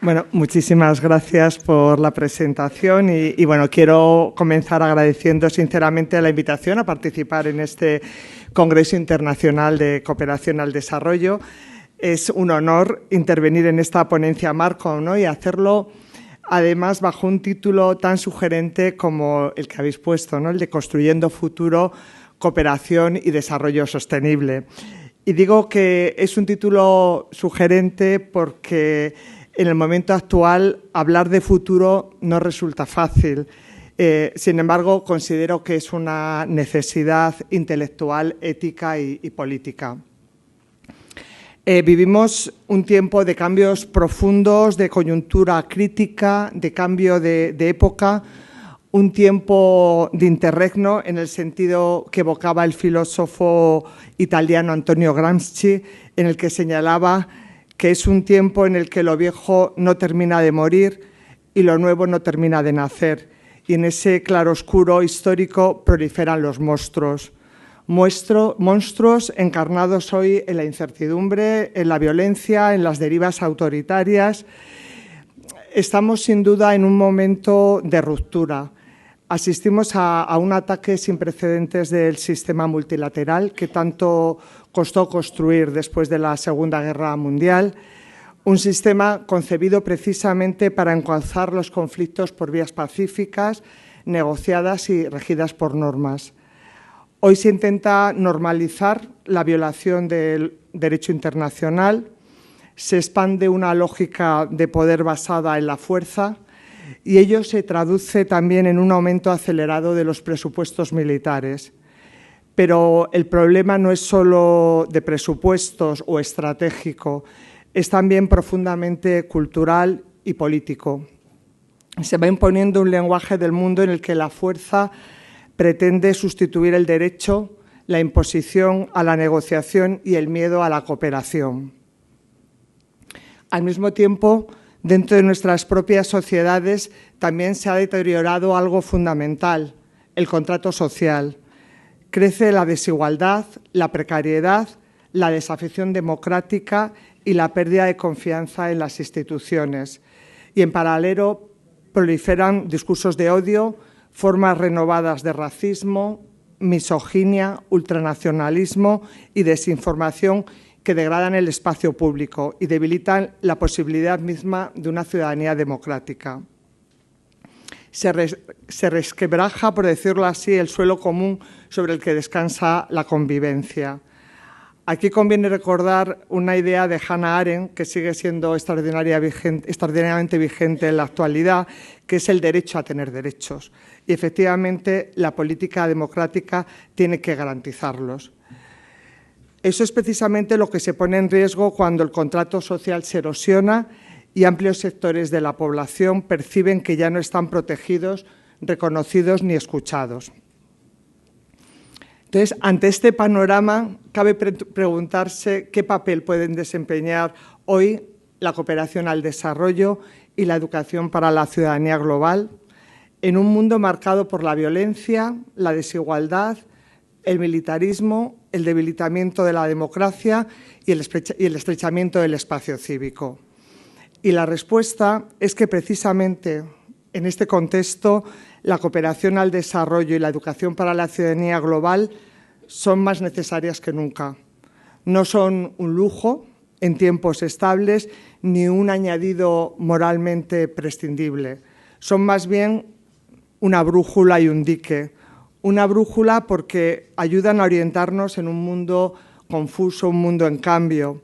Bueno, muchísimas gracias por la presentación y bueno, quiero comenzar agradeciendo sinceramente la invitación a participar en este Congreso Internacional de Cooperación al Desarrollo. Es un honor intervenir en esta ponencia marco, ¿no? Y hacerlo además bajo un título tan sugerente como el que habéis puesto, ¿no? El de Construyendo Futuro, Cooperación y Desarrollo Sostenible. Y digo que es un título sugerente porque en el momento actual hablar de futuro no resulta fácil. Sin embargo, considero que es una necesidad intelectual, ética y política. Vivimos un tiempo de cambios profundos, de coyuntura crítica, de cambio de época, un tiempo de interregno en el sentido que evocaba el filósofo italiano Antonio Gramsci, en el que señalaba que es un tiempo en el que lo viejo no termina de morir y lo nuevo no termina de nacer. Y en ese claroscuro histórico proliferan los monstruos. Monstruos encarnados hoy en la incertidumbre, en la violencia, en las derivas autoritarias. Estamos sin duda en un momento de ruptura. Asistimos a un ataque sin precedentes del sistema multilateral que tanto costó construir después de la Segunda Guerra Mundial, un sistema concebido precisamente para encauzar los conflictos por vías pacíficas, negociadas y regidas por normas. Hoy se intenta normalizar la violación del derecho internacional, se expande una lógica de poder basada en la fuerza y ello se traduce también en un aumento acelerado de los presupuestos militares. Pero el problema no es solo de presupuestos o estratégico, es también profundamente cultural y político. Se va imponiendo un lenguaje del mundo en el que la fuerza pretende sustituir el derecho, la imposición a la negociación y el miedo a la cooperación. Al mismo tiempo, dentro de nuestras propias sociedades también se ha deteriorado algo fundamental, el contrato social. Crece la desigualdad, la precariedad, la desafección democrática y la pérdida de confianza en las instituciones. Y en paralelo proliferan discursos de odio, formas renovadas de racismo, misoginia, ultranacionalismo y desinformación que degradan el espacio público y debilitan la posibilidad misma de una ciudadanía democrática. Se resquebraja, por decirlo así, el suelo común sobre el que descansa la convivencia. Aquí conviene recordar una idea de Hannah Arendt que sigue siendo extraordinariamente vigente en la actualidad, que es el derecho a tener derechos. Y efectivamente la política democrática tiene que garantizarlos. Eso es precisamente lo que se pone en riesgo cuando el contrato social se erosiona y amplios sectores de la población perciben que ya no están protegidos, reconocidos ni escuchados. Entonces, ante este panorama, cabe preguntarse qué papel pueden desempeñar hoy la cooperación al desarrollo y la educación para la ciudadanía global en un mundo marcado por la violencia, la desigualdad, el militarismo, el debilitamiento de la democracia y el estrechamiento del espacio cívico. Y la respuesta es que precisamente en este contexto la cooperación al desarrollo y la educación para la ciudadanía global son más necesarias que nunca. No son un lujo en tiempos estables ni un añadido moralmente prescindible. Son más bien una brújula y un dique. Una brújula porque ayudan a orientarnos en un mundo confuso, un mundo en cambio.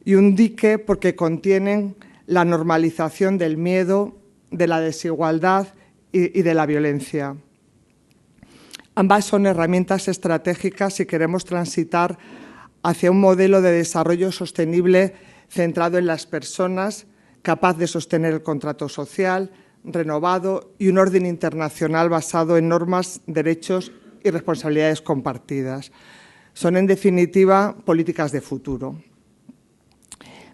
Y un dique porque contienen la normalización del miedo, de la desigualdad y de la violencia. Ambas son herramientas estratégicas si queremos transitar hacia un modelo de desarrollo sostenible centrado en las personas, capaz de sostener el contrato social, renovado y un orden internacional basado en normas, derechos y responsabilidades compartidas. Son, en definitiva, políticas de futuro.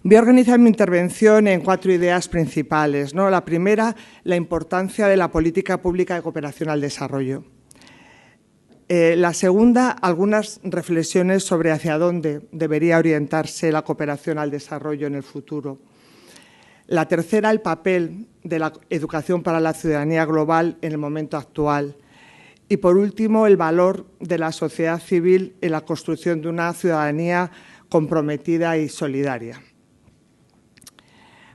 Voy a organizar mi intervención en 4 ideas principales, ¿no? La primera, la importancia de la política pública de cooperación al desarrollo. La segunda, algunas reflexiones sobre hacia dónde debería orientarse la cooperación al desarrollo en el futuro. La tercera, el papel de la educación para la ciudadanía global en el momento actual. Y, por último, el valor de la sociedad civil en la construcción de una ciudadanía comprometida y solidaria.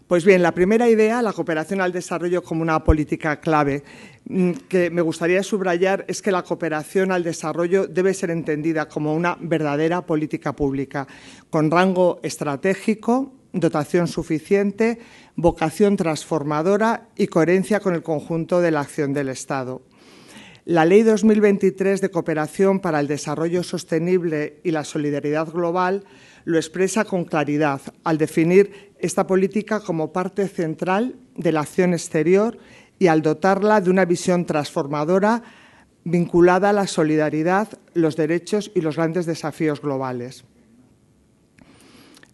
Pues bien, la primera idea, la cooperación al desarrollo como una política clave, que me gustaría subrayar es que la cooperación al desarrollo debe ser entendida como una verdadera política pública, con rango estratégico, dotación suficiente, vocación transformadora y coherencia con el conjunto de la acción del Estado. La Ley 2023 de Cooperación para el Desarrollo Sostenible y la Solidaridad Global lo expresa con claridad al definir esta política como parte central de la acción exterior y al dotarla de una visión transformadora vinculada a la solidaridad, los derechos y los grandes desafíos globales.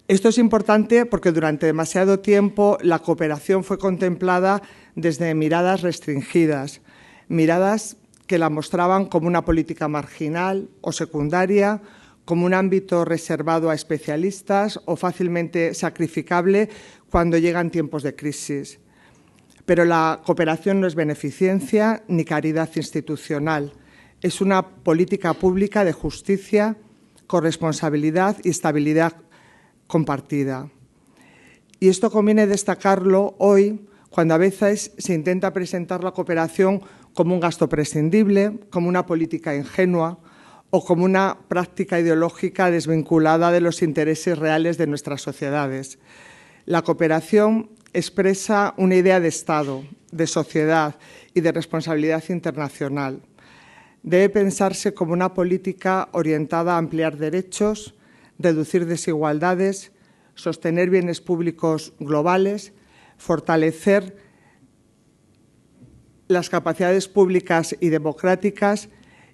Esto es importante porque durante demasiado tiempo la cooperación fue contemplada desde miradas restringidas, miradas que la mostraban como una política marginal o secundaria, como un ámbito reservado a especialistas o fácilmente sacrificable cuando llegan tiempos de crisis. Pero la cooperación no es beneficencia ni caridad institucional. Es una política pública de justicia, corresponsabilidad y estabilidad compartida. Y esto conviene destacarlo hoy, cuando a veces se intenta presentar la cooperación como un gasto prescindible, como una política ingenua o como una práctica ideológica desvinculada de los intereses reales de nuestras sociedades. La cooperación expresa una idea de Estado, de sociedad y de responsabilidad internacional. Debe pensarse como una política orientada a ampliar derechos, reducir desigualdades, sostener bienes públicos globales, fortalecer las capacidades públicas y democráticas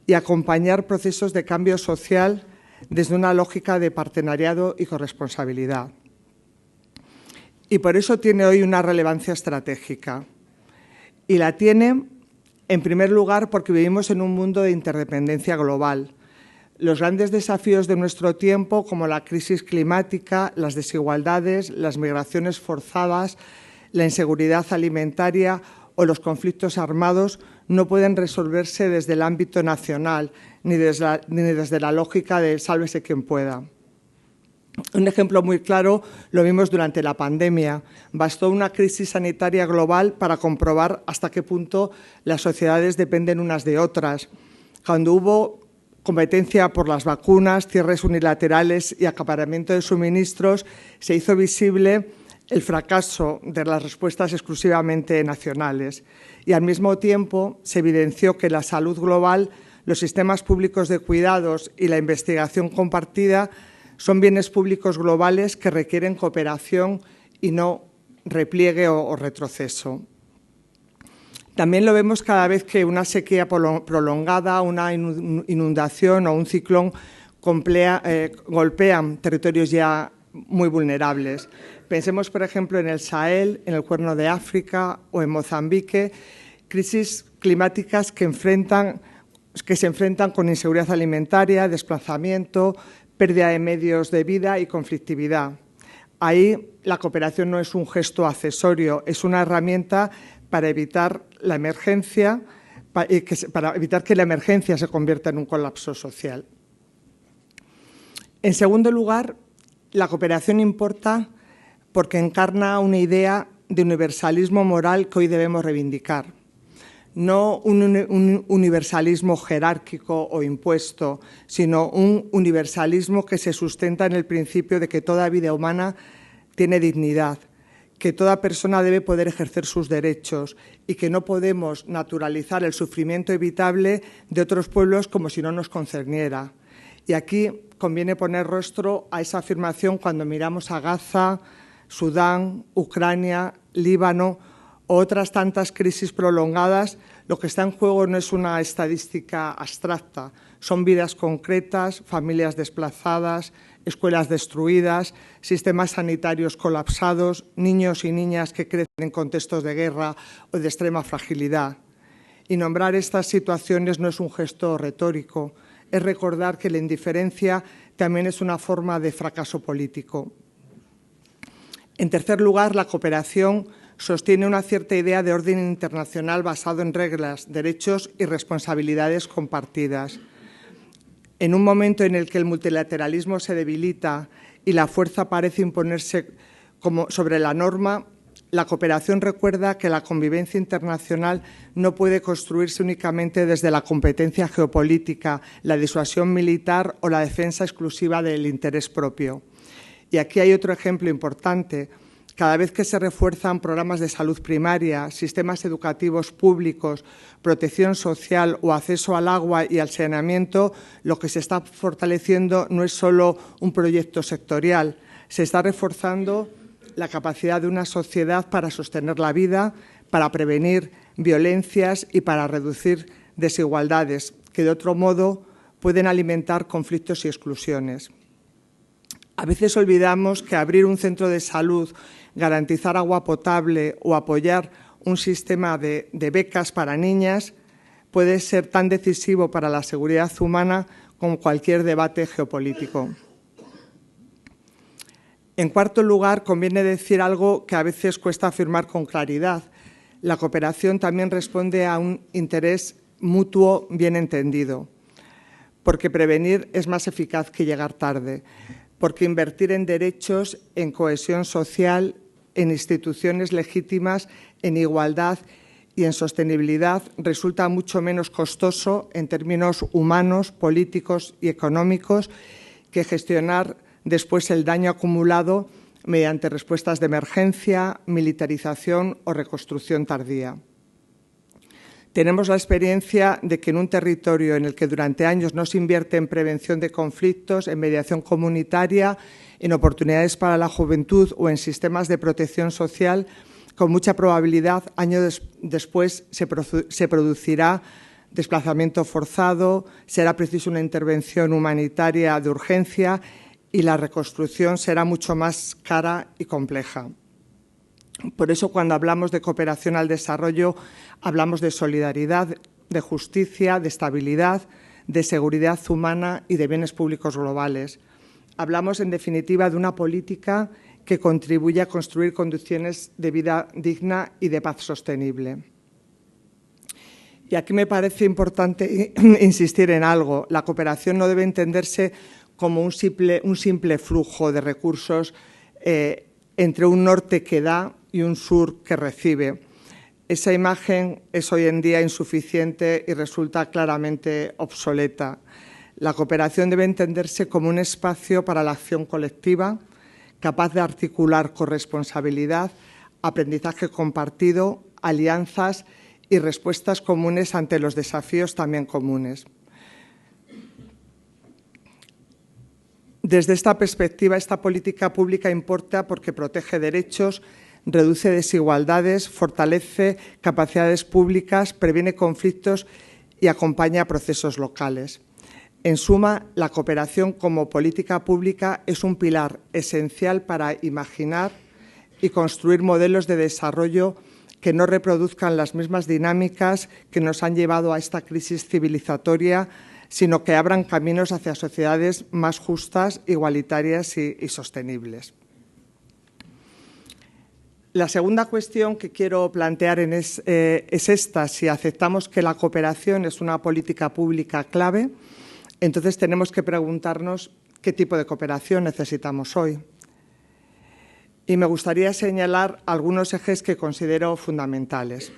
y acompañar procesos de cambio social desde una lógica de partenariado y corresponsabilidad. Y por eso tiene hoy una relevancia estratégica. Y la tiene, en primer lugar, porque vivimos en un mundo de interdependencia global. Los grandes desafíos de nuestro tiempo, como la crisis climática, las desigualdades, las migraciones forzadas, la inseguridad alimentaria o los conflictos armados, no pueden resolverse desde el ámbito nacional ni desde la lógica de sálvese quien pueda. Un ejemplo muy claro lo vimos durante la pandemia. Bastó una crisis sanitaria global para comprobar hasta qué punto las sociedades dependen unas de otras. Cuando hubo competencia por las vacunas, cierres unilaterales y acaparamiento de suministros, se hizo visible el fracaso de las respuestas exclusivamente nacionales. Y al mismo tiempo se evidenció que la salud global, los sistemas públicos de cuidados y la investigación compartida son bienes públicos globales que requieren cooperación y no repliegue o retroceso. También lo vemos cada vez que una sequía prolongada, una inundación o un ciclón golpean territorios ya muy vulnerables. Pensemos, por ejemplo, en el Sahel, en el Cuerno de África o en Mozambique, crisis climáticas que se enfrentan con inseguridad alimentaria, desplazamiento, pérdida de medios de vida y conflictividad. Ahí la cooperación no es un gesto accesorio, es una herramienta para evitar la emergencia, para evitar que la emergencia se convierta en un colapso social. En segundo lugar, la cooperación importa porque encarna una idea de universalismo moral que hoy debemos reivindicar. No un universalismo jerárquico o impuesto, sino un universalismo que se sustenta en el principio de que toda vida humana tiene dignidad, que toda persona debe poder ejercer sus derechos y que no podemos naturalizar el sufrimiento evitable de otros pueblos como si no nos concerniera. Y aquí conviene poner rostro a esa afirmación cuando miramos a Gaza, Sudán, Ucrania, Líbano o otras tantas crisis prolongadas. Lo que está en juego no es una estadística abstracta, son vidas concretas, familias desplazadas, escuelas destruidas, sistemas sanitarios colapsados, niños y niñas que crecen en contextos de guerra o de extrema fragilidad. Y nombrar estas situaciones no es un gesto retórico, es recordar que la indiferencia también es una forma de fracaso político. En tercer lugar, la cooperación sostiene una cierta idea de orden internacional basado en reglas, derechos y responsabilidades compartidas. En un momento en el que el multilateralismo se debilita y la fuerza parece imponerse sobre la norma, la cooperación recuerda que la convivencia internacional no puede construirse únicamente desde la competencia geopolítica, la disuasión militar o la defensa exclusiva del interés propio. Y aquí hay otro ejemplo importante. Cada vez que se refuerzan programas de salud primaria, sistemas educativos públicos, protección social o acceso al agua y al saneamiento, lo que se está fortaleciendo no es solo un proyecto sectorial, se está reforzando la capacidad de una sociedad para sostener la vida, para prevenir violencias y para reducir desigualdades, que de otro modo pueden alimentar conflictos y exclusiones. A veces olvidamos que abrir un centro de salud, garantizar agua potable o apoyar un sistema de becas para niñas puede ser tan decisivo para la seguridad humana como cualquier debate geopolítico. En cuarto lugar, conviene decir algo que a veces cuesta afirmar con claridad. La cooperación también responde a un interés mutuo bien entendido, porque prevenir es más eficaz que llegar tarde, porque invertir en derechos, en cohesión social, en instituciones legítimas, en igualdad y en sostenibilidad resulta mucho menos costoso en términos humanos, políticos y económicos que gestionar después el daño acumulado mediante respuestas de emergencia, militarización o reconstrucción tardía. Tenemos la experiencia de que en un territorio en el que durante años no se invierte en prevención de conflictos, en mediación comunitaria, en oportunidades para la juventud o en sistemas de protección social, con mucha probabilidad, años después se producirá desplazamiento forzado, será preciso una intervención humanitaria de urgencia y la reconstrucción será mucho más cara y compleja. Por eso, cuando hablamos de cooperación al desarrollo, hablamos de solidaridad, de justicia, de estabilidad, de seguridad humana y de bienes públicos globales. Hablamos, en definitiva, de una política que contribuye a construir condiciones de vida digna y de paz sostenible. Y aquí me parece importante insistir en algo. La cooperación no debe entenderse como un simple flujo de recursos entre un norte que da y un sur que recibe. Esa imagen es hoy en día insuficiente y resulta claramente obsoleta. La cooperación debe entenderse como un espacio para la acción colectiva, capaz de articular corresponsabilidad, aprendizaje compartido, alianzas y respuestas comunes ante los desafíos también comunes. Desde esta perspectiva, esta política pública importa porque protege derechos, reduce desigualdades, fortalece capacidades públicas, previene conflictos y acompaña procesos locales. En suma, la cooperación como política pública es un pilar esencial para imaginar y construir modelos de desarrollo que no reproduzcan las mismas dinámicas que nos han llevado a esta crisis civilizatoria, sino que abran caminos hacia sociedades más justas, igualitarias y sostenibles. La segunda cuestión que quiero plantear es esta. Si aceptamos que la cooperación es una política pública clave, entonces tenemos que preguntarnos qué tipo de cooperación necesitamos hoy. Y me gustaría señalar algunos ejes que considero fundamentales.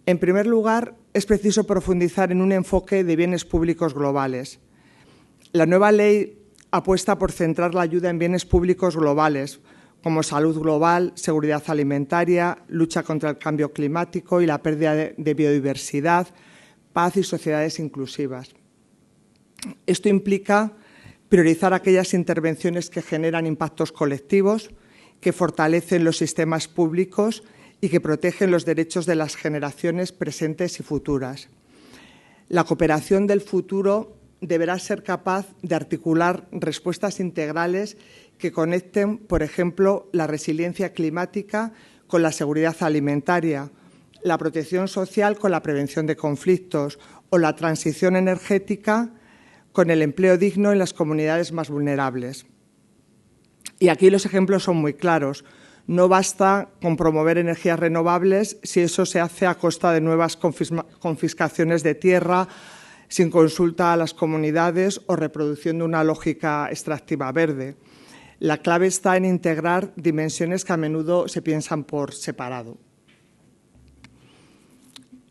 En primer lugar, es preciso profundizar en un enfoque de bienes públicos globales. La nueva ley apuesta por centrar la ayuda en bienes públicos globales, como salud global, seguridad alimentaria, lucha contra el cambio climático y la pérdida de biodiversidad, paz y sociedades inclusivas. Esto implica priorizar aquellas intervenciones que generan impactos colectivos, que fortalecen los sistemas públicos y que protegen los derechos de las generaciones presentes y futuras. La cooperación del futuro deberá ser capaz de articular respuestas integrales que conecten, por ejemplo, la resiliencia climática con la seguridad alimentaria, la protección social con la prevención de conflictos o la transición energética con el empleo digno en las comunidades más vulnerables. Y aquí los ejemplos son muy claros. No basta con promover energías renovables si eso se hace a costa de nuevas confiscaciones de tierra, sin consulta a las comunidades o reproduciendo una lógica extractiva verde. La clave está en integrar dimensiones que a menudo se piensan por separado.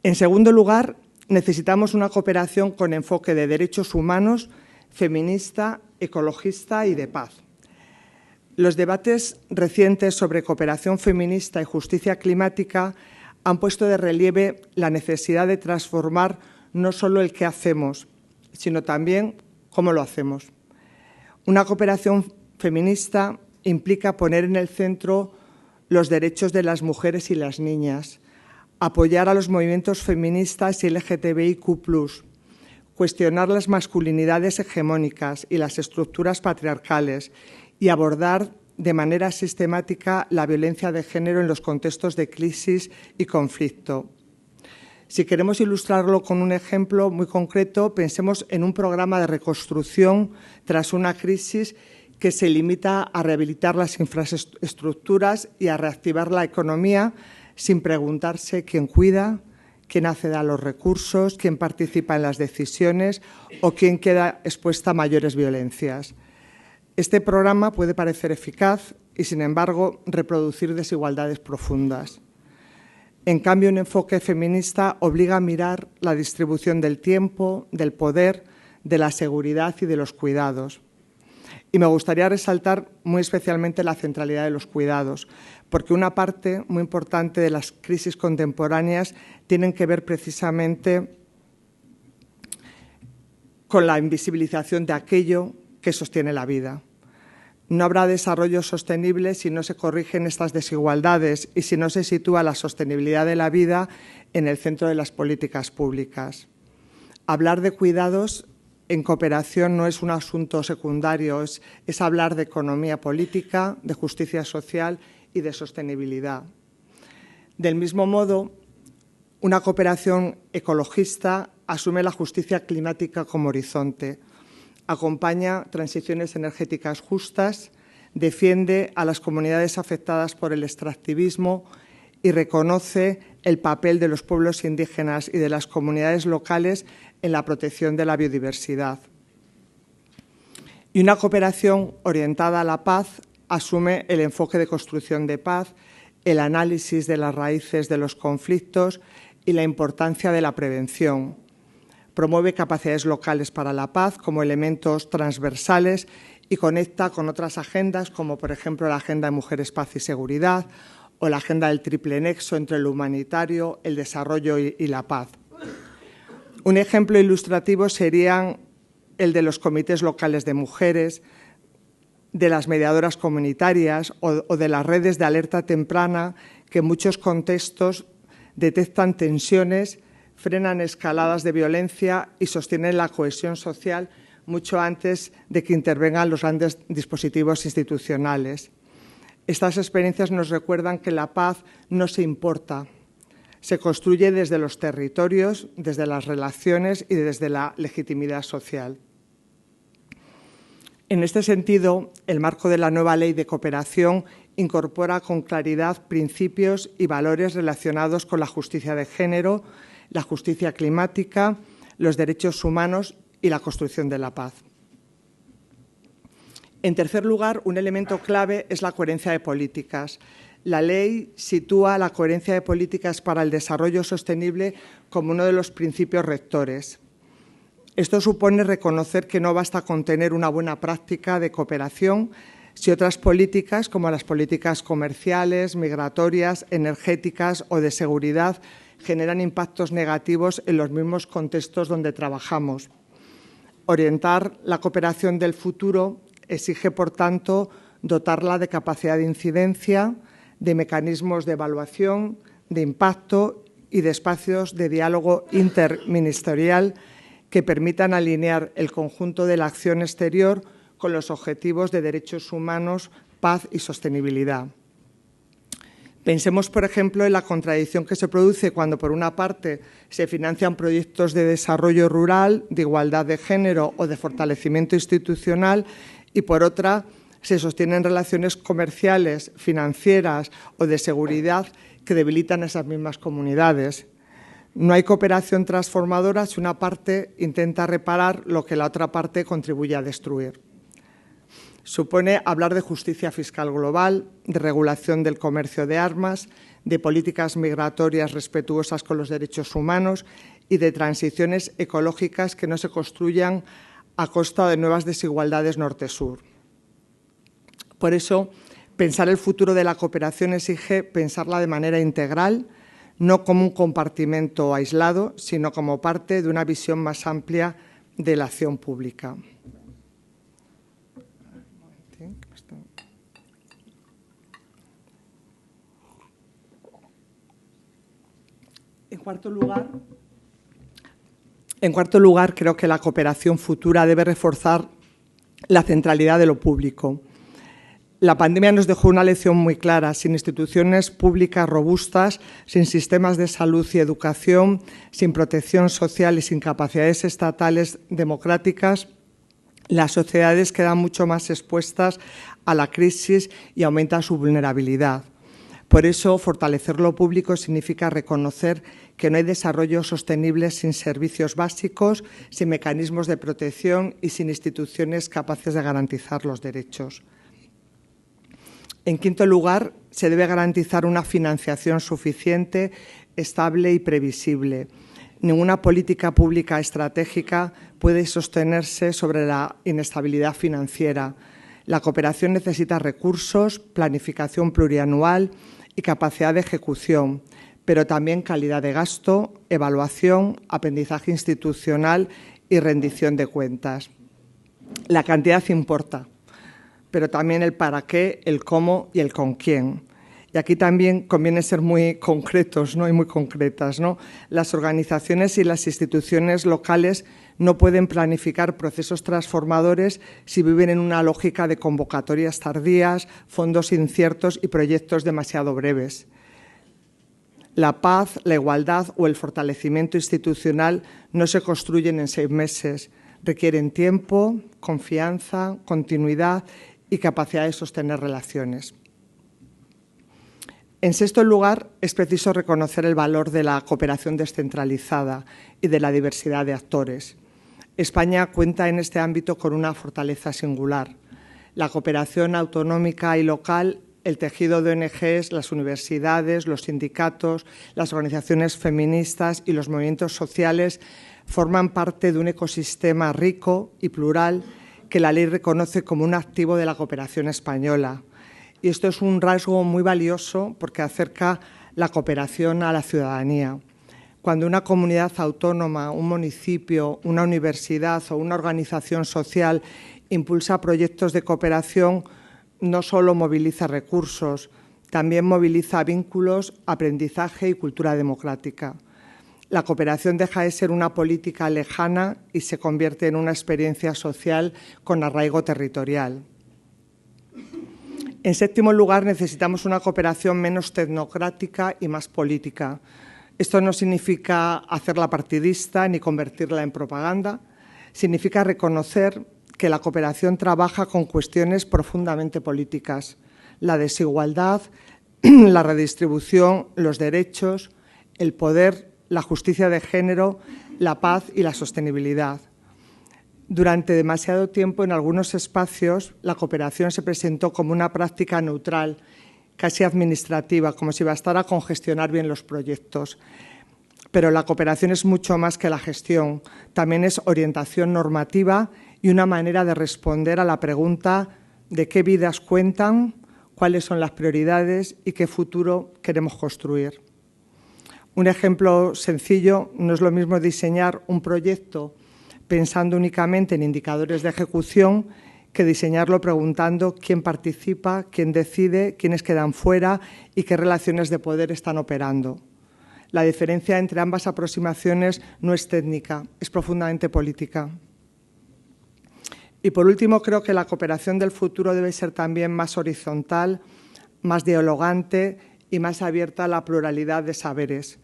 En segundo lugar, necesitamos una cooperación con enfoque de derechos humanos, feminista, ecologista y de paz. Los debates recientes sobre cooperación feminista y justicia climática han puesto de relieve la necesidad de transformar no solo el qué hacemos, sino también cómo lo hacemos. Una cooperación feminista implica poner en el centro los derechos de las mujeres y las niñas, apoyar a los movimientos feministas y LGTBIQ+, cuestionar las masculinidades hegemónicas y las estructuras patriarcales y abordar de manera sistemática la violencia de género en los contextos de crisis y conflicto. Si queremos ilustrarlo con un ejemplo muy concreto, pensemos en un programa de reconstrucción tras una crisis que se limita a rehabilitar las infraestructuras y a reactivar la economía sin preguntarse quién cuida, quién accede a los recursos, quién participa en las decisiones o quién queda expuesta a mayores violencias. Este programa puede parecer eficaz y, sin embargo, reproducir desigualdades profundas. En cambio, un enfoque feminista obliga a mirar la distribución del tiempo, del poder, de la seguridad y de los cuidados. Y me gustaría resaltar muy especialmente la centralidad de los cuidados, porque una parte muy importante de las crisis contemporáneas tienen que ver precisamente con la invisibilización de aquello que sostiene la vida. No habrá desarrollo sostenible si no se corrigen estas desigualdades y si no se sitúa la sostenibilidad de la vida en el centro de las políticas públicas. Hablar de cuidados en cooperación no es un asunto secundario, es hablar de economía política, de justicia social y de sostenibilidad. Del mismo modo, una cooperación ecologista asume la justicia climática como horizonte, acompaña transiciones energéticas justas, defiende a las comunidades afectadas por el extractivismo y reconoce el papel de los pueblos indígenas y de las comunidades locales en la protección de la biodiversidad. Y una cooperación orientada a la paz asume el enfoque de construcción de paz, el análisis de las raíces de los conflictos y la importancia de la prevención. Promueve capacidades locales para la paz como elementos transversales y conecta con otras agendas, como por ejemplo la Agenda de Mujeres, Paz y Seguridad o la Agenda del Triple Nexo entre lo humanitario, el desarrollo y la paz. Un ejemplo ilustrativo sería el de los comités locales de mujeres, de las mediadoras comunitarias o de las redes de alerta temprana que en muchos contextos detectan tensiones, frenan escaladas de violencia y sostienen la cohesión social mucho antes de que intervengan los grandes dispositivos institucionales. Estas experiencias nos recuerdan que la paz no se importa, se construye desde los territorios, desde las relaciones y desde la legitimidad social. En este sentido, el marco de la nueva Ley de Cooperación incorpora con claridad principios y valores relacionados con la justicia de género, la justicia climática, los derechos humanos y la construcción de la paz. En tercer lugar, un elemento clave es la coherencia de políticas. La ley sitúa la coherencia de políticas para el desarrollo sostenible como uno de los principios rectores. Esto supone reconocer que no basta con tener una buena práctica de cooperación si otras políticas, como las políticas comerciales, migratorias, energéticas o de seguridad, generan impactos negativos en los mismos contextos donde trabajamos. Orientar la cooperación del futuro exige, por tanto, dotarla de capacidad de incidencia, de mecanismos de evaluación, de impacto y de espacios de diálogo interministerial que permitan alinear el conjunto de la acción exterior con los objetivos de derechos humanos, paz y sostenibilidad. Pensemos, por ejemplo, en la contradicción que se produce cuando, por una parte, se financian proyectos de desarrollo rural, de igualdad de género o de fortalecimiento institucional y, por otra, se sostienen relaciones comerciales, financieras o de seguridad que debilitan a esas mismas comunidades. No hay cooperación transformadora si una parte intenta reparar lo que la otra parte contribuye a destruir. Supone hablar de justicia fiscal global, de regulación del comercio de armas, de políticas migratorias respetuosas con los derechos humanos y de transiciones ecológicas que no se construyan a costa de nuevas desigualdades norte-sur. Por eso, pensar el futuro de la cooperación exige pensarla de manera integral, no como un compartimento aislado, sino como parte de una visión más amplia de la acción pública. En cuarto lugar, creo que la cooperación futura debe reforzar la centralidad de lo público. La pandemia nos dejó una lección muy clara: sin instituciones públicas robustas, sin sistemas de salud y educación, sin protección social y sin capacidades estatales democráticas, las sociedades quedan mucho más expuestas a la crisis y aumenta su vulnerabilidad. Por eso, fortalecer lo público significa reconocer que no hay desarrollo sostenible sin servicios básicos, sin mecanismos de protección y sin instituciones capaces de garantizar los derechos. En quinto lugar, se debe garantizar una financiación suficiente, estable y previsible. Ninguna política pública estratégica puede sostenerse sobre la inestabilidad financiera. La cooperación necesita recursos, planificación plurianual y capacidad de ejecución, pero también calidad de gasto, evaluación, aprendizaje institucional y rendición de cuentas. La cantidad importa, pero también el para qué, el cómo y el con quién. Y aquí también conviene ser muy concretos, ¿no? Y muy concretas, ¿no? Las organizaciones y las instituciones locales no pueden planificar procesos transformadores si viven en una lógica de convocatorias tardías, fondos inciertos y proyectos demasiado breves. La paz, la igualdad o el fortalecimiento institucional no se construyen en 6 meses. Requieren tiempo, confianza, continuidad y capacidad de sostener relaciones. En sexto lugar, es preciso reconocer el valor de la cooperación descentralizada y de la diversidad de actores. España cuenta en este ámbito con una fortaleza singular. La cooperación autonómica y local, el tejido de ONGs, las universidades, los sindicatos, las organizaciones feministas y los movimientos sociales forman parte de un ecosistema rico y plural que la ley reconoce como un activo de la cooperación española. Y esto es un rasgo muy valioso porque acerca la cooperación a la ciudadanía. Cuando una comunidad autónoma, un municipio, una universidad o una organización social impulsa proyectos de cooperación, no solo moviliza recursos, también moviliza vínculos, aprendizaje y cultura democrática. La cooperación deja de ser una política lejana y se convierte en una experiencia social con arraigo territorial. En séptimo lugar, necesitamos una cooperación menos tecnocrática y más política. Esto no significa hacerla partidista ni convertirla en propaganda. Significa reconocer que la cooperación trabaja con cuestiones profundamente políticas: la desigualdad, la redistribución, los derechos, el poder, la justicia de género, la paz y la sostenibilidad. Durante demasiado tiempo, en algunos espacios, la cooperación se presentó como una práctica neutral, casi administrativa, como si bastara con gestionar bien los proyectos. Pero la cooperación es mucho más que la gestión, también es orientación normativa y una manera de responder a la pregunta de qué vidas cuentan, cuáles son las prioridades y qué futuro queremos construir. Un ejemplo sencillo: no es lo mismo diseñar un proyecto pensando únicamente en indicadores de ejecución que diseñarlo preguntando quién participa, quién decide, quiénes quedan fuera y qué relaciones de poder están operando. La diferencia entre ambas aproximaciones no es técnica, es profundamente política. Y por último, creo que la cooperación del futuro debe ser también más horizontal, más dialogante y más abierta a la pluralidad de saberes.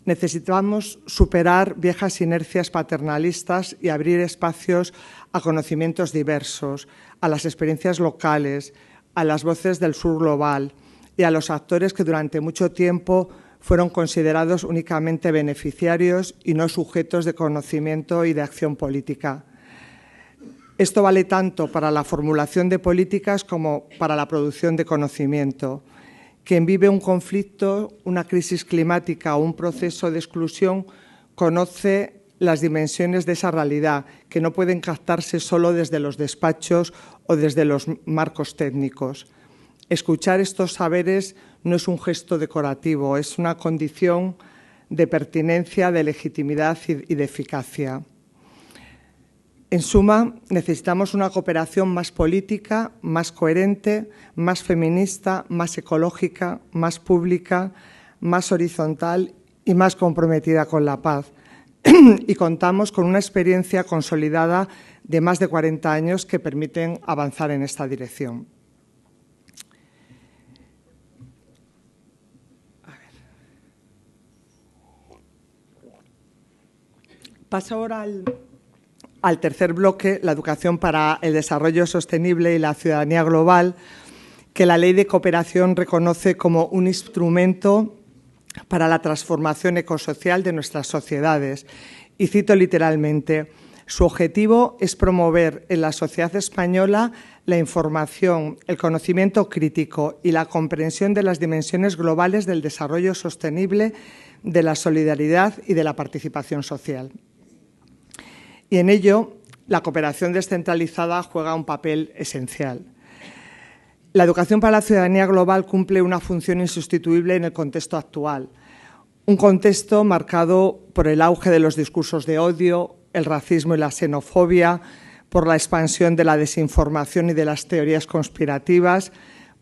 Necesitamos superar viejas inercias paternalistas y abrir espacios a conocimientos diversos, a las experiencias locales, a las voces del sur global y a los actores que durante mucho tiempo fueron considerados únicamente beneficiarios y no sujetos de conocimiento y de acción política. Esto vale tanto para la formulación de políticas como para la producción de conocimiento. Quien vive un conflicto, una crisis climática o un proceso de exclusión conoce las dimensiones de esa realidad, que no pueden captarse solo desde los despachos o desde los marcos técnicos. Escuchar estos saberes no es un gesto decorativo, es una condición de pertinencia, de legitimidad y de eficacia. En suma, necesitamos una cooperación más política, más coherente, más feminista, más ecológica, más pública, más horizontal y más comprometida con la paz. Y contamos con una experiencia consolidada de más de 40 años que permiten avanzar en esta dirección. Paso ahora al tercer bloque, la educación para el desarrollo sostenible y la ciudadanía global, que la Ley de Cooperación reconoce como un instrumento para la transformación ecosocial de nuestras sociedades. Y cito literalmente, su objetivo es promover en la sociedad española la información, el conocimiento crítico y la comprensión de las dimensiones globales del desarrollo sostenible, de la solidaridad y de la participación social. Y en ello, la cooperación descentralizada juega un papel esencial. La educación para la ciudadanía global cumple una función insustituible en el contexto actual. Un contexto marcado por el auge de los discursos de odio, el racismo y la xenofobia, por la expansión de la desinformación y de las teorías conspirativas,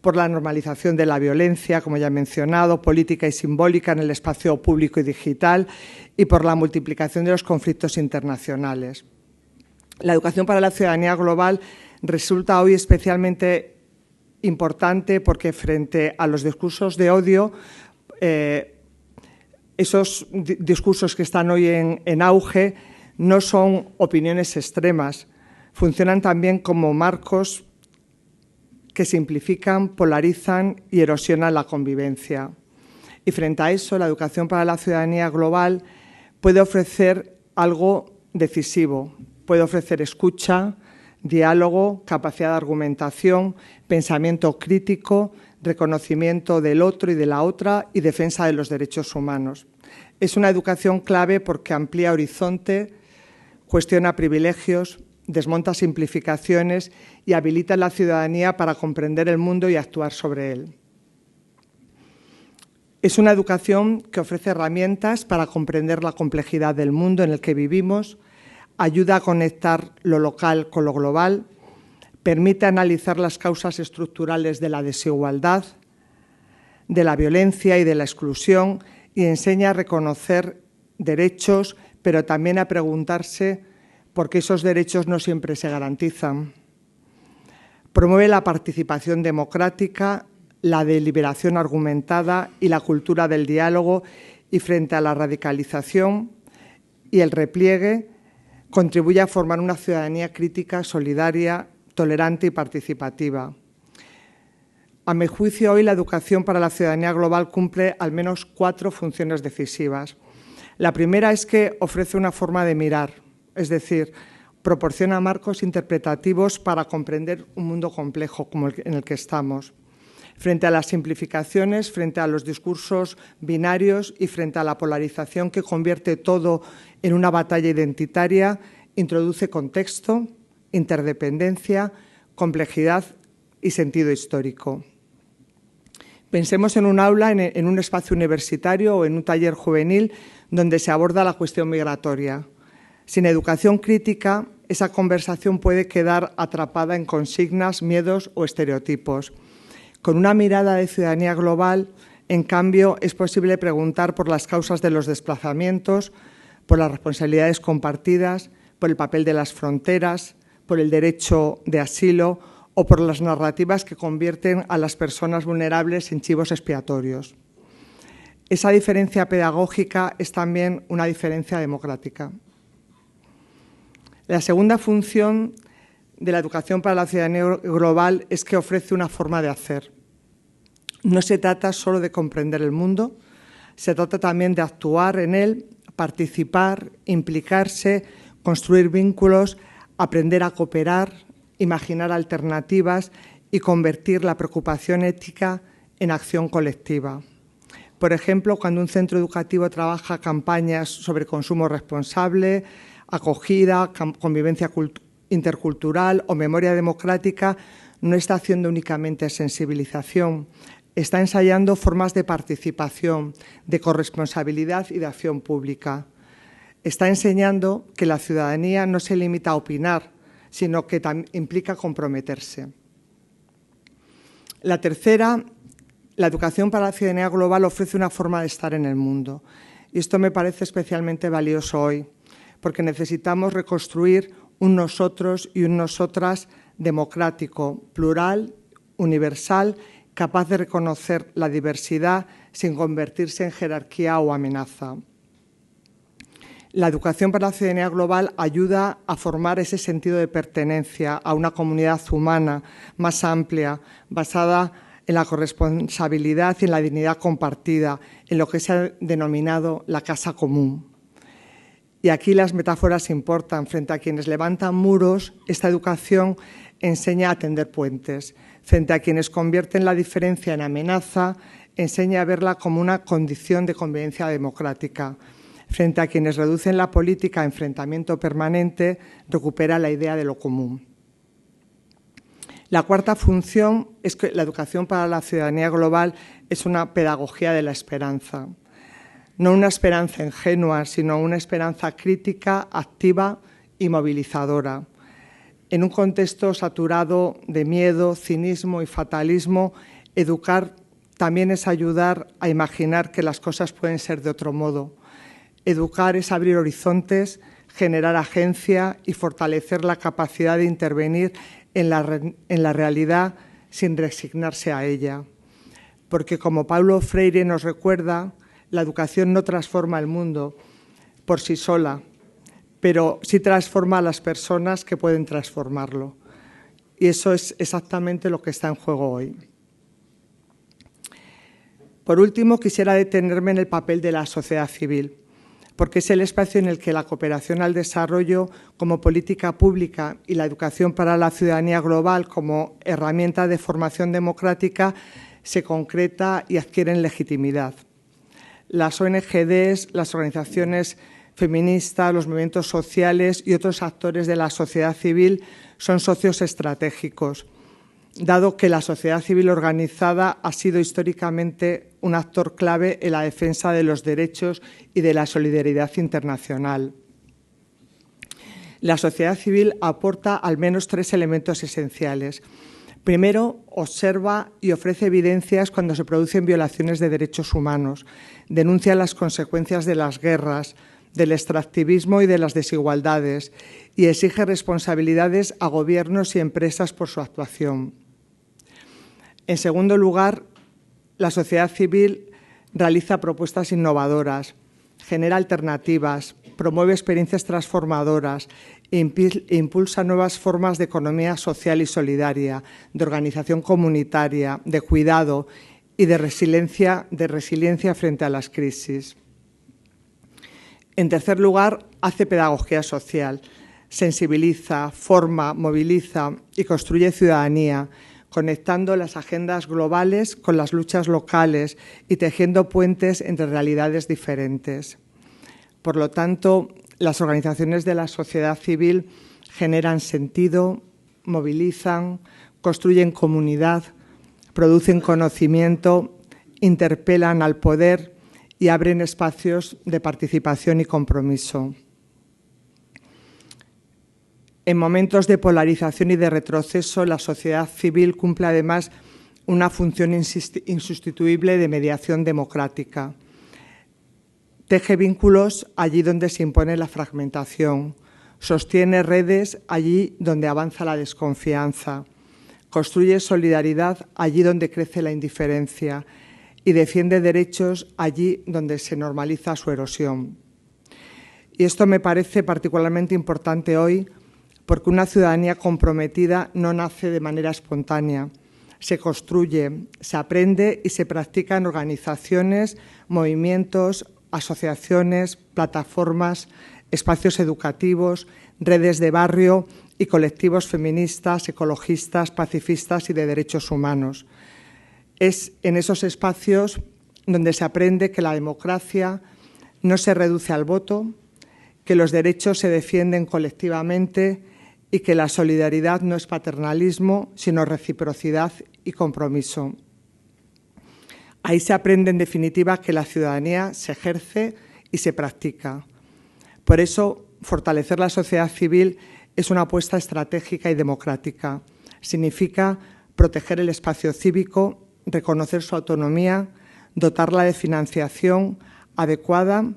por la normalización de la violencia, como ya he mencionado, política y simbólica en el espacio público y digital, y por la multiplicación de los conflictos internacionales. La educación para la ciudadanía global resulta hoy especialmente importante porque frente a los discursos de odio, esos discursos que están hoy en auge no son opiniones extremas, funcionan también como marcos que simplifican, polarizan y erosionan la convivencia. Y frente a eso, la educación para la ciudadanía global puede ofrecer algo decisivo, puede ofrecer escucha, diálogo, capacidad de argumentación, pensamiento crítico, reconocimiento del otro y de la otra y defensa de los derechos humanos. Es una educación clave porque amplía horizonte, cuestiona privilegios, desmonta simplificaciones y habilita a la ciudadanía para comprender el mundo y actuar sobre él. Es una educación que ofrece herramientas para comprender la complejidad del mundo en el que vivimos, ayuda a conectar lo local con lo global, permite analizar las causas estructurales de la desigualdad, de la violencia y de la exclusión y enseña a reconocer derechos, pero también a preguntarse por qué esos derechos no siempre se garantizan. Promueve la participación democrática, la deliberación argumentada y la cultura del diálogo y frente a la radicalización y el repliegue, contribuye a formar una ciudadanía crítica, solidaria, tolerante y participativa. A mi juicio, hoy la educación para la ciudadanía global cumple al menos 4 funciones decisivas. La primera es que ofrece una forma de mirar, es decir, proporciona marcos interpretativos para comprender un mundo complejo como en el que estamos. Frente a las simplificaciones, frente a los discursos binarios y frente a la polarización que convierte todo en una batalla identitaria, introduce contexto, interdependencia, complejidad y sentido histórico. Pensemos en un aula, en un espacio universitario o en un taller juvenil donde se aborda la cuestión migratoria. Sin educación crítica, esa conversación puede quedar atrapada en consignas, miedos o estereotipos. Con una mirada de ciudadanía global, En cambio, es posible preguntar por las causas de los desplazamientos, por las responsabilidades compartidas, por el papel de las fronteras, por el derecho de asilo o por las narrativas que convierten a las personas vulnerables en chivos expiatorios. Esa diferencia pedagógica es también una diferencia democrática. La segunda función de la educación para la ciudadanía global es que ofrece una forma de hacer. No se trata solo de comprender el mundo, se trata también de actuar en él, participar, implicarse, construir vínculos, aprender a cooperar, imaginar alternativas y convertir la preocupación ética en acción colectiva. Por ejemplo, cuando un centro educativo trabaja campañas sobre consumo responsable, acogida, convivencia intercultural o memoria democrática, no está haciendo únicamente sensibilización, está ensayando formas de participación, de corresponsabilidad y de acción pública. Está enseñando que la ciudadanía no se limita a opinar, sino que implica comprometerse. La tercera, la educación para la ciudadanía global ofrece una forma de estar en el mundo. Y esto me parece especialmente valioso hoy, porque necesitamos reconstruir un nosotros y un nosotras democrático, plural, universal, capaz de reconocer la diversidad sin convertirse en jerarquía o amenaza. La educación para la ciudadanía global ayuda a formar ese sentido de pertenencia a una comunidad humana más amplia, basada en la corresponsabilidad y en la dignidad compartida, en lo que se ha denominado la casa común. Y aquí las metáforas importan. Frente a quienes levantan muros, esta educación enseña a tender puentes. Frente a quienes convierten la diferencia en amenaza, enseña a verla como una condición de convivencia democrática. Frente a quienes reducen la política a enfrentamiento permanente, recupera la idea de lo común. La cuarta función es que la educación para la ciudadanía global es una pedagogía de la esperanza. No una esperanza ingenua, sino una esperanza crítica, activa y movilizadora. En un contexto saturado de miedo, cinismo y fatalismo, educar también es ayudar a imaginar que las cosas pueden ser de otro modo. Educar es abrir horizontes, generar agencia y fortalecer la capacidad de intervenir en la realidad sin resignarse a ella. Porque, como Paulo Freire nos recuerda, la educación no transforma el mundo por sí sola, pero sí transforma a las personas que pueden transformarlo. Y eso es exactamente lo que está en juego hoy. Por último, quisiera detenerme en el papel de la sociedad civil, porque es el espacio en el que la cooperación al desarrollo como política pública y la educación para la ciudadanía global como herramienta de formación democrática se concreta y adquieren legitimidad. Las ONGs, las organizaciones feministas, los movimientos sociales y otros actores de la sociedad civil son socios estratégicos, dado que la sociedad civil organizada ha sido históricamente un actor clave en la defensa de los derechos y de la solidaridad internacional. La sociedad civil aporta al menos 3 elementos esenciales. Primero, observa y ofrece evidencias cuando se producen violaciones de derechos humanos, denuncia las consecuencias de las guerras, del extractivismo y de las desigualdades y exige responsabilidades a gobiernos y empresas por su actuación. En segundo lugar, la sociedad civil realiza propuestas innovadoras, genera alternativas, promueve experiencias transformadoras e impulsa nuevas formas de economía social y solidaria, de organización comunitaria, de cuidado y de resiliencia frente a las crisis. En tercer lugar, hace pedagogía social, sensibiliza, forma, moviliza y construye ciudadanía, conectando las agendas globales con las luchas locales y tejiendo puentes entre realidades diferentes. Por lo tanto, las organizaciones de la sociedad civil generan sentido, movilizan, construyen comunidad, producen conocimiento, interpelan al poder y abren espacios de participación y compromiso. En momentos de polarización y de retroceso, la sociedad civil cumple además una función insustituible de mediación democrática. Teje vínculos allí donde se impone la fragmentación, sostiene redes allí donde avanza la desconfianza, construye solidaridad allí donde crece la indiferencia y defiende derechos allí donde se normaliza su erosión. Y esto me parece particularmente importante hoy porque una ciudadanía comprometida no nace de manera espontánea, se construye, se aprende y se practica en organizaciones, movimientos, asociaciones, plataformas, espacios educativos, redes de barrio y colectivos feministas, ecologistas, pacifistas y de derechos humanos. Es en esos espacios donde se aprende que la democracia no se reduce al voto, que los derechos se defienden colectivamente y que la solidaridad no es paternalismo, sino reciprocidad y compromiso. Ahí se aprende, en definitiva, que la ciudadanía se ejerce y se practica. Por eso, fortalecer la sociedad civil es una apuesta estratégica y democrática. Significa proteger el espacio cívico, reconocer su autonomía, dotarla de financiación adecuada,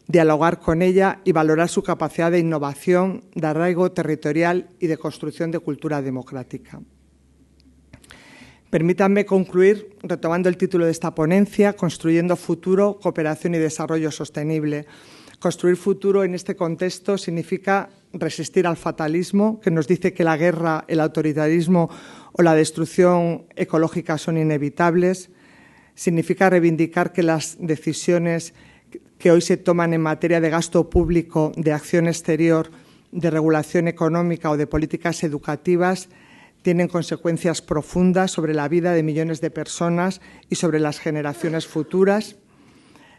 dialogar con ella y valorar su capacidad de innovación, de arraigo territorial y de construcción de cultura democrática. Permítanme concluir retomando el título de esta ponencia, Construyendo futuro, cooperación y desarrollo sostenible. Construir futuro en este contexto significa resistir al fatalismo, que nos dice que la guerra, el autoritarismo o la destrucción ecológica son inevitables. Significa reivindicar que las decisiones que hoy se toman en materia de gasto público, de acción exterior, de regulación económica o de políticas educativas tienen consecuencias profundas sobre la vida de millones de personas y sobre las generaciones futuras.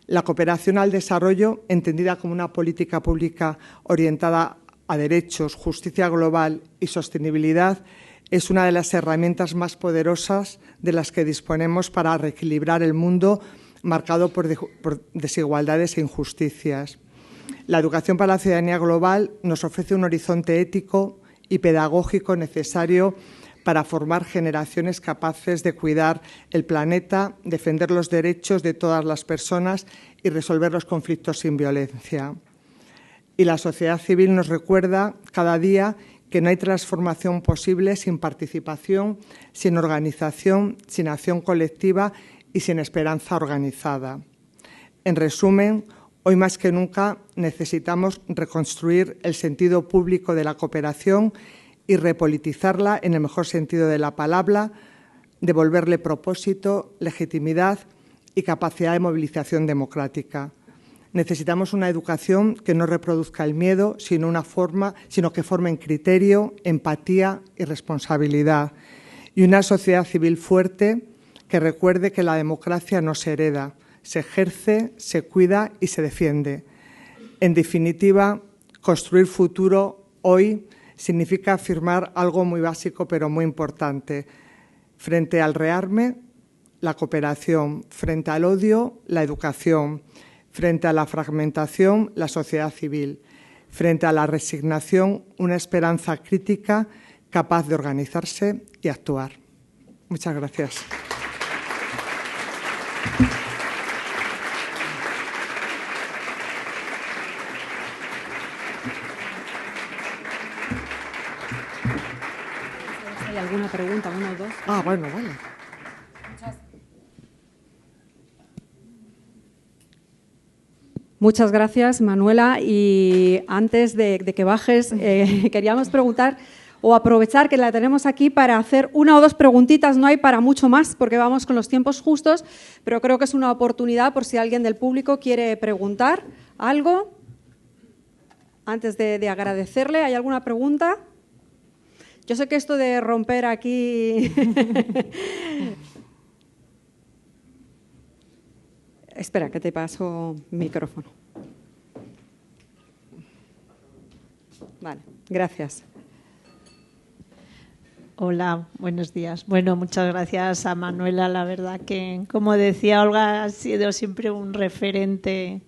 La cooperación al desarrollo, entendida como una política pública orientada a derechos, justicia global y sostenibilidad, es una de las herramientas más poderosas de las que disponemos para reequilibrar el mundo marcado por desigualdades e injusticias. La educación para la ciudadanía global nos ofrece un horizonte ético y pedagógico necesario para formar generaciones capaces de cuidar el planeta, defender los derechos de todas las personas y resolver los conflictos sin violencia. Y la sociedad civil nos recuerda cada día que no hay transformación posible sin participación, sin organización, sin acción colectiva y sin esperanza organizada. En resumen, hoy más que nunca necesitamos reconstruir el sentido público de la cooperación y repolitizarla en el mejor sentido de la palabra, devolverle propósito, legitimidad y capacidad de movilización democrática. Necesitamos una educación que no reproduzca el miedo, sino que forme en criterio, empatía y responsabilidad. Y una sociedad civil fuerte que recuerde que la democracia no se hereda, se ejerce, se cuida y se defiende. En definitiva, construir futuro hoy significa afirmar algo muy básico pero muy importante. Frente al rearme, la cooperación. Frente al odio, la educación. Frente a la fragmentación, la sociedad civil. Frente a la resignación, una esperanza crítica capaz de organizarse y actuar. Muchas gracias. ¿Hay alguna pregunta? ¿Una o dos? Bueno, vale. Muchas gracias, Manuela. Y antes de que bajes, queríamos preguntar o aprovechar que la tenemos aquí para hacer una o dos preguntitas. No hay para mucho más porque vamos con los tiempos justos, pero creo que es una oportunidad por si alguien del público quiere preguntar algo. Antes de agradecerle, ¿hay alguna pregunta? Yo sé que esto de romper aquí... Espera, que te paso micrófono. Vale, gracias. Hola, buenos días. Bueno, muchas gracias a Manuela. La verdad que, como decía Olga, ha sido siempre un referente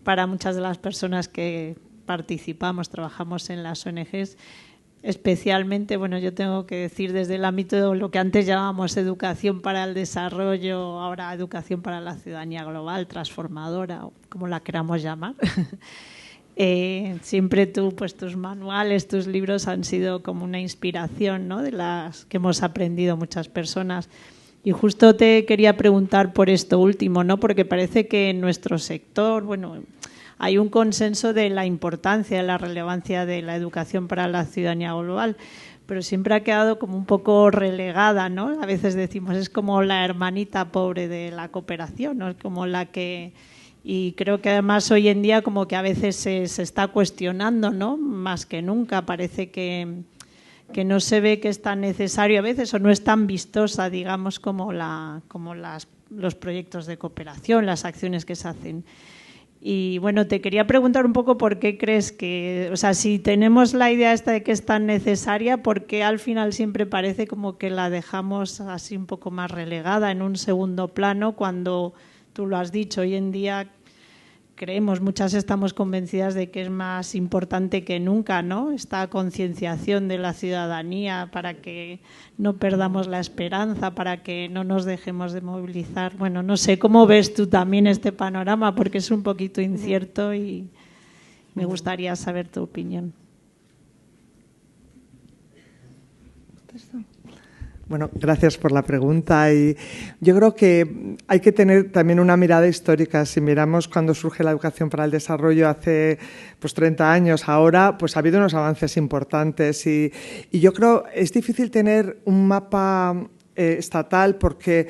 para muchas de las personas que participamos, trabajamos en las ONGs. especialmente, bueno, yo tengo que decir desde el ámbito de lo que antes llamábamos educación para el desarrollo, ahora educación para la ciudadanía global, transformadora, o como la queramos llamar. Siempre pues tus manuales, tus libros han sido como una inspiración, ¿no?, de las que hemos aprendido muchas personas. Y justo te quería preguntar por esto último, ¿no?, porque parece que en nuestro sector, bueno, hay un consenso de la importancia, de la relevancia de la educación para la ciudadanía global, pero siempre ha quedado como un poco relegada, ¿no? A veces decimos, es como la hermanita pobre de la cooperación, ¿no? Es como la que... Y creo que además hoy en día como que a veces se está cuestionando, ¿no?, más que nunca. Parece que no se ve que es tan necesario a veces o no es tan vistosa, digamos, como los proyectos de cooperación, las acciones que se hacen. Y bueno, te quería preguntar un poco por qué crees que, o sea, si tenemos la idea esta de que es tan necesaria, ¿por qué al final siempre parece como que la dejamos así un poco más relegada en un segundo plano cuando, tú lo has dicho, hoy en día creemos, muchas estamos convencidas de que es más importante que nunca, ¿no?, esta concienciación de la ciudadanía para que no perdamos la esperanza, para que no nos dejemos de movilizar? Bueno, no sé, ¿cómo ves tú también este panorama? Porque es un poquito incierto y me gustaría saber tu opinión. Bueno, gracias por la pregunta. Y yo creo que hay que tener también una mirada histórica. Si miramos cuando surge la educación para el desarrollo hace 30 años, ahora pues ha habido unos avances importantes. Y yo creo que es difícil tener un mapa estatal porque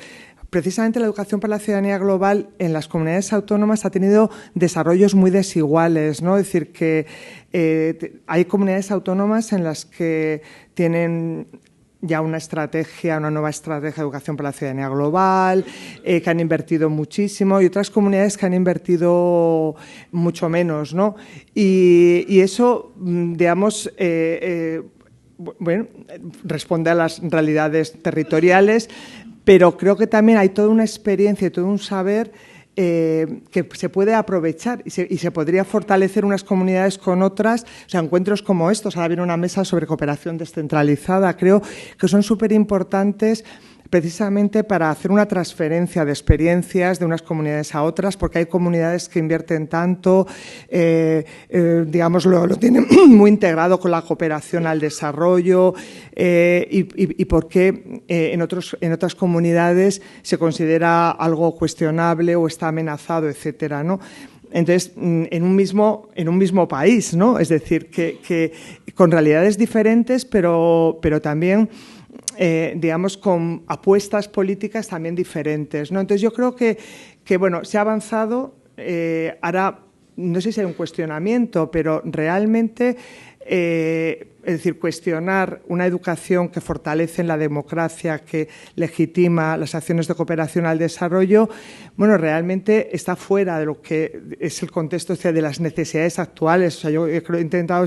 precisamente la educación para la ciudadanía global en las comunidades autónomas ha tenido desarrollos muy desiguales, ¿no? Es decir, que hay comunidades autónomas en las que tienen ya una nueva estrategia de educación para la ciudadanía global, que han invertido muchísimo, y otras comunidades que han invertido mucho menos, ¿no? Y eso, digamos, bueno, responde a las realidades territoriales, pero creo que también hay toda una experiencia y todo un saber que se puede aprovechar y se podría fortalecer unas comunidades con otras. O sea, encuentros como estos, ahora viene una mesa sobre cooperación descentralizada, creo que son súper importantes precisamente para hacer una transferencia de experiencias de unas comunidades a otras, porque hay comunidades que invierten tanto, digamos, lo tienen muy integrado con la cooperación al desarrollo, y porque en otras comunidades se considera algo cuestionable o está amenazado, etcétera, ¿no? Entonces, en un mismo país, ¿no? Es decir, que con realidades diferentes, pero también digamos, con apuestas políticas también diferentes, ¿no? Entonces, yo creo que bueno, se ha avanzado, ahora no sé si hay un cuestionamiento, pero realmente, es decir, cuestionar una educación que fortalece la democracia, que legitima las acciones de cooperación al desarrollo, bueno, realmente está fuera de lo que es el contexto de las necesidades actuales. O sea, yo he intentado,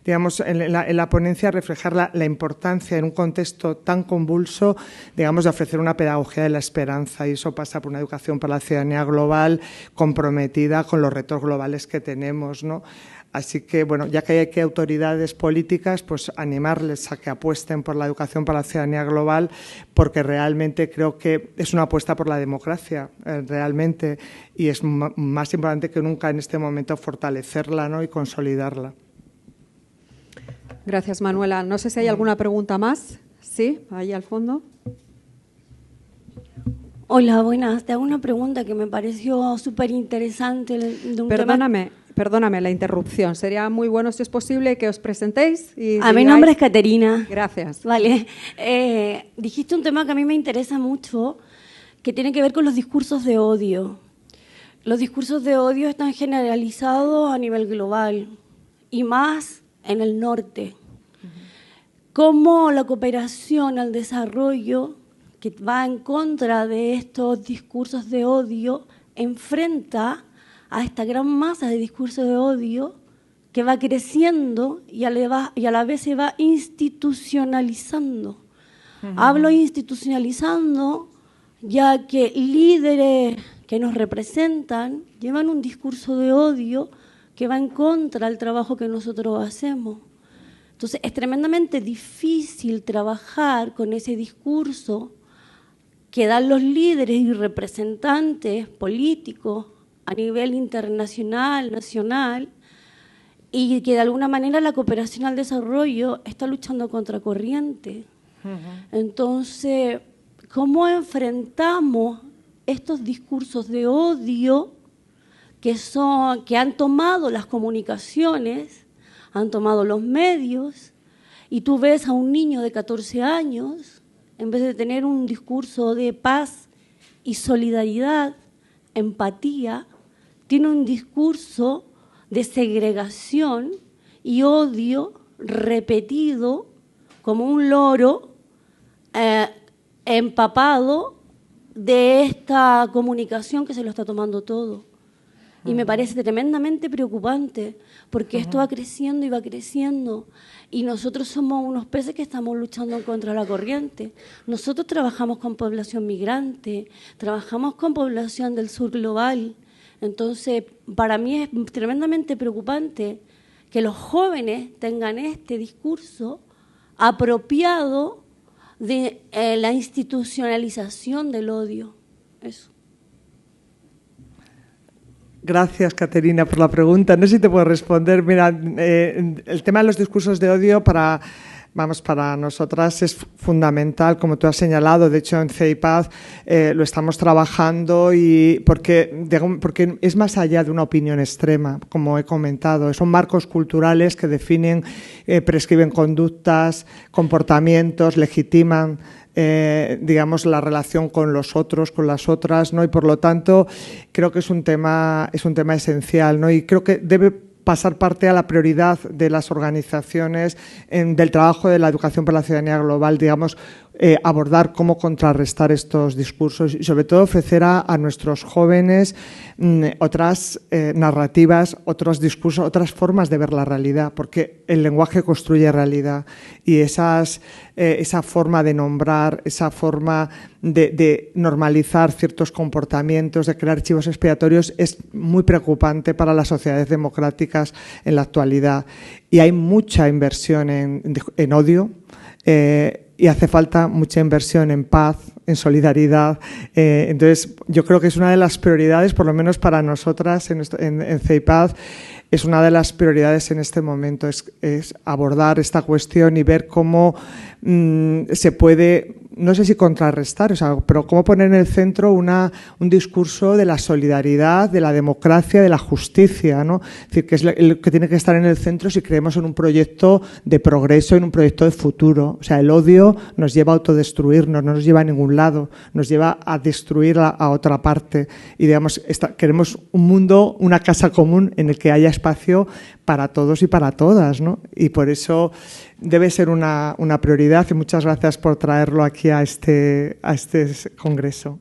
digamos, en la ponencia reflejar la importancia en un contexto tan convulso, digamos, de ofrecer una pedagogía de la esperanza, y eso pasa por una educación para la ciudadanía global comprometida con los retos globales que tenemos, ¿no? Así que, bueno, ya que hay aquí autoridades políticas, pues animarles a que apuesten por la educación para la ciudadanía global, porque realmente creo que es una apuesta por la democracia, realmente, y es más importante que nunca en este momento fortalecerla, ¿no?, y consolidarla. Gracias, Manuela. No sé si hay alguna pregunta más. Sí, ahí al fondo. Hola, buenas. Te hago una pregunta que me pareció súper interesante. Perdóname la interrupción. Sería muy bueno, si es posible, que os presentéis. Mi nombre es Caterina. Gracias. Vale. Dijiste un tema que a mí me interesa mucho, que tiene que ver con los discursos de odio. Los discursos de odio están generalizados a nivel global y más en el norte. Cómo la cooperación al desarrollo, que va en contra de estos discursos de odio, enfrenta a esta gran masa de discursos de odio que va creciendo y a la vez se va institucionalizando. Hablo institucionalizando ya que líderes que nos representan llevan un discurso de odio que va en contra del trabajo que nosotros hacemos. Entonces, es tremendamente difícil trabajar con ese discurso que dan los líderes y representantes políticos a nivel internacional, nacional, y que de alguna manera la cooperación al desarrollo está luchando contra corriente. Entonces, ¿cómo enfrentamos estos discursos de odio que han tomado las comunicaciones, han tomado los medios, y tú ves a un niño de 14 años, en vez de tener un discurso de paz y solidaridad, empatía, tiene un discurso de segregación y odio repetido como un loro empapado de esta comunicación que se lo está tomando todo. Y me parece tremendamente preocupante, porque esto va creciendo y va creciendo, y nosotros somos unos peces que estamos luchando contra la corriente. Nosotros trabajamos con población migrante, trabajamos con población del sur global. Entonces, para mí es tremendamente preocupante que los jóvenes tengan este discurso apropiado de la institucionalización del odio. Eso. Gracias, Caterina, por la pregunta. No sé si te puedo responder. Mira, el tema de los discursos de odio para nosotras es fundamental, como tú has señalado. De hecho, en CEIPAD lo estamos trabajando porque es más allá de una opinión extrema, como he comentado. Son marcos culturales que definen, prescriben conductas, comportamientos, legitiman digamos, la relación con los otros, con las otras, ¿no? Y por lo tanto creo que es un tema esencial, ¿no? Y creo que debe pasar parte a la prioridad de las organizaciones del trabajo de la educación para la ciudadanía global, digamos, abordar cómo contrarrestar estos discursos y sobre todo ofrecer a nuestros jóvenes otras narrativas, otros discursos, otras formas de ver la realidad, porque el lenguaje construye realidad y esa forma de nombrar, esa forma de normalizar ciertos comportamientos, de crear chivos expiatorios es muy preocupante para las sociedades democráticas en la actualidad. Y hay mucha inversión en odio, y hace falta mucha inversión en paz, en solidaridad. Entonces, yo creo que es una de las prioridades, por lo menos para nosotras en CEIPAD, es una de las prioridades en este momento, es abordar esta cuestión y ver cómo se puede, no sé si contrarrestar, pero cómo poner en el centro un discurso de la solidaridad, de la democracia, de la justicia, ¿no? Es decir, que es lo que tiene que estar en el centro si creemos en un proyecto de progreso, en un proyecto de futuro. O sea, el odio nos lleva a autodestruirnos, no nos lleva a ningún lado, nos lleva a destruir a otra parte. Y digamos, queremos un mundo, una casa común en el que haya espacio para todos y para todas, ¿no? Y por eso debe ser una prioridad, y muchas gracias por traerlo aquí a este congreso.